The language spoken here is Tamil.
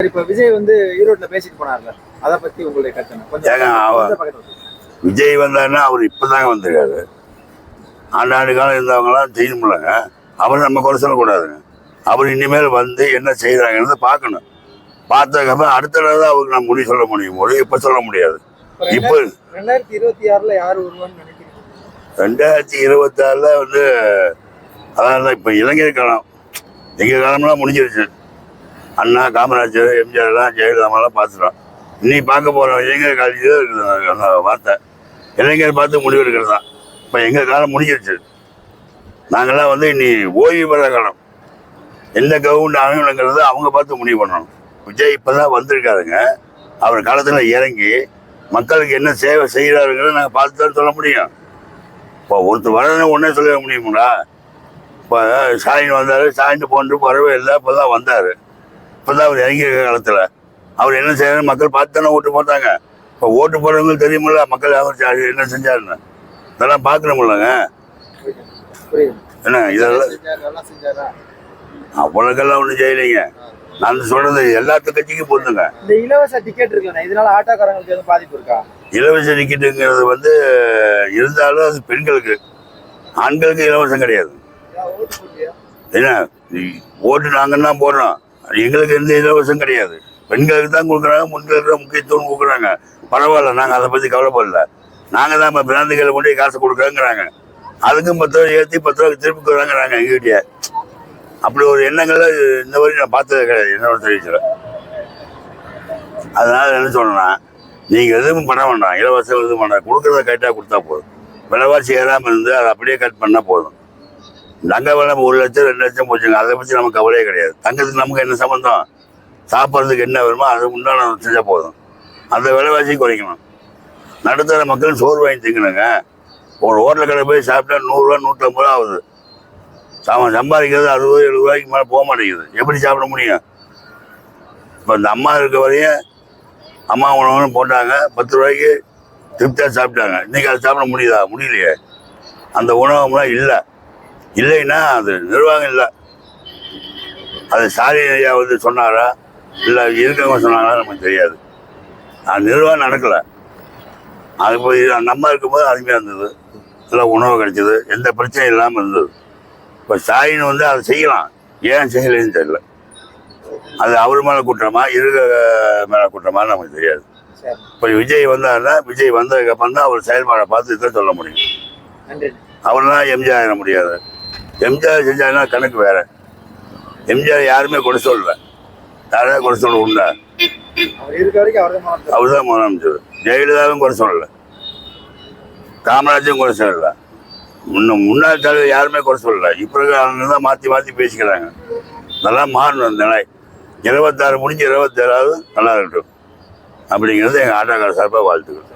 இப்ப விஜய் வந்து ஈரோட்ல பேசிட்டு போனார்ல, அத பத்தி உங்களுடைய கருத்து என்ன? விஜய் வந்தாருன்னா அவர் இப்பதாங்க வந்திருக்காரு. ஆண்டாண்டு காலம் இருந்தவங்க எல்லாம் செய்யணும்லங்க. அவர் நம்ம குறை சொல்லக்கூடாதுங்க. அவர் இனிமேல் வந்து என்ன செய்யறாங்கிறத பார்க்கணும். பார்த்ததுக்கப்புறம் அடுத்த தடவை தான் அவருக்கு நான் முடிவு சொல்ல முடியும். இப்ப சொல்ல முடியாது. இப்ப 2026ல யார் வருவான்னு நினைக்கிறீங்க? 2026ல வந்து அதான் இப்ப இளைஞர் காலம். எங்க காலம்லாம் முடிஞ்சிருச்சு. அண்ணா, காமராஜர், எம்ஜிஆர் எல்லாம் ஜெயலலிதாமெல்லாம் பார்த்துட்டோம். இன்னைக்கு பார்க்க போகிறோம் இளைஞர் காலேஜில் இருக்குது அந்த வார்த்தை. இளைஞர் பார்த்து முடிவு எடுக்கிறது தான். இப்போ எங்கள் காலம் முடிஞ்சிருச்சு. நாங்கள்லாம் வந்து இனி ஓய்வு பெற காலம். எந்த கவர்மெண்ட் ஆகணுங்கிறத அவங்க பார்த்து முடிவு பண்ணணும். விஜய் இப்போ தான் வந்திருக்காருங்க. அவர் காலத்தில் இறங்கி மக்களுக்கு என்ன சேவை செய்கிறாருங்கிறத நாங்கள் பார்த்து தான் சொல்ல முடியும். இப்போ ஒருத்தர் வரணும் ஒன்றே சொல்ல முடியுங்களா? இப்போ ஸ்டாலின் வந்தார், ஸ்டாலின் போன்று வரவே இல்லை. இப்போ தான் வந்தார். இப்போதான் அவர் இறங்கியிருக்க காலத்தில் அவர் என்ன செய்யறாரு மக்கள் பார்த்து தானே ஓட்டு போட்டாங்க. இப்போ ஓட்டு போடுறவங்களுக்கு தெரியுமில்ல மக்கள் அவர் என்ன செஞ்சாருன்னு. இதெல்லாம் பார்க்கணுமில்லங்க. என்ன இதெல்லாம் அவ்வளோக்கெல்லாம் ஒன்றும் செய்யலைங்க. நான் சொல்றது எல்லாத்து கட்சிக்கும் பொருந்துங்க. இந்த இலவச டிக்கெட் இருக்குல்ல, இதனால ஆட்டோக்காரங்களுக்கு எதுவும் பாதிப்பு இருக்கா? இலவச டிக்கெட்டுங்கிறது வந்து இருந்தாலும் அது பெண்களுக்கு, ஆண்களுக்கு இலவசம் கிடையாது. என்ன ஓட்டு நாங்கள் தான் போடுறோம், எங்களுக்கு எந்த இலவசம் கிடையாது. பெண்களுக்கு தான் கொடுக்குறாங்க, முன்களுக்கு தான் முக்கியத்துவம் கொடுக்குறாங்க. பரவாயில்ல, நாங்கள் அதை பற்றி கவலைப்படல. நாங்கள் தான் இப்போ பிராந்திகளை கொண்டு காசு கொடுக்குறாங்கிறாங்க. அதுக்கும் 10 ரூபா ஏற்றி 10 ரூபாய்க்கு திருப்பி கொடுக்குறாங்கிறாங்க எங்ககிட்டயே. அப்படி ஒரு எண்ணங்களை இந்த வரைக்கும் நான் பார்த்தது கிடையாது என்னோட தெரிவிச்சில். அதனால என்ன சொல்லணும்னா, நீங்கள் எதுவும் பண்ண வேண்டாம், இலவசம் எதுவும் வேண்டாம், கொடுக்குறத கரெக்டாக கொடுத்தா போதும். விலைவாசி ஏறாமல் இருந்து அதை அப்படியே கட் பண்ணால் போதும். தங்க விலை 1 லட்சம் 2 லட்சம் போச்சுங்க, அதை பற்றி நமக்கு கவலையே கிடையாது. தங்கத்துக்கு நமக்கு என்ன சம்பந்தம்? சாப்பிட்றதுக்கு என்ன வருமோ அதை உண்டான செஞ்சால் போதும். அந்த விலைவாசி குறைக்கணும். நடுத்தர மக்கள் சோறு வாங்கி திங்கணுங்க. ஒரு ஹோட்டல் கடை போய் சாப்பிட்டா 100 ரூபா 150 ரூபா ஆகுது. சம்பாதிக்கிறது 60 70 ரூபாய்க்கு மேலே போக மாட்டேங்குது. எப்படி சாப்பிட முடியும்? இப்போ இந்த அம்மா இருக்க வரையும் அம்மா உணவுன்னு போட்டாங்க, 10 ரூபாய்க்கு திருப்தியாக சாப்பிட்டாங்க. இன்றைக்கி அதை சாப்பிட முடியுதா? முடியலையே. அந்த உணவுலாம் இல்லைன்னா அது நிர்வாகம் இல்லை. அது ஸ்டாலின் ஐயா வந்து சொன்னாரா இல்லை இருக்கவங்க சொன்னாங்களா நமக்கு தெரியாது. அது நிர்வாகம் நடக்கலை. அது போய் நம்ம இருக்கும்போது அருமையாக இருந்தது, இல்லை உணவு கிடைச்சிது, எந்த பிரச்சனையும் இல்லாமல் இருந்தது. இப்போ ஸ்டாலின் வந்து அதை செய்யலாம், ஏன் செய்யலைன்னு தெரியல. அது அவர் மேலே குற்றமா இருக்க மேலே குற்றமானு நமக்கு தெரியாது. இப்போ விஜய் வந்தாருன்னா விஜய் வந்ததுக்கப்புறம் தான் அவர் செயல்பாடை பார்த்து இதை சொல்ல முடியும். அவர்லாம் எம்ஜிஆர் ஆகிட முடியாது. எம்ஜிஆர் செஞ்சாருன்னா கணக்கு வேற. எம்ஜிஆர் யாருமே கொடை சொல்லல. யாராவது கொடை சொல்ல உண்டா? அவர் தான் முதலமைச்சர். ஜெயலலிதாவும் கொடை சொல்லல, காமராஜரும் கொடை சொல்லல, முன்னாள் தலைவர் யாருமே கொடை சொல்லல. இப்போ அவங்க தான் மாற்றி பேசிக்கிறாங்க. அதெல்லாம் மாறணும். இந்த நிலை 26 முடிஞ்சு 27வது நல்லா இருக்கட்டும் அப்படிங்கிறது எங்கள் ஆட்டோக்கார சார்பாக வாழ்த்துக்கள்.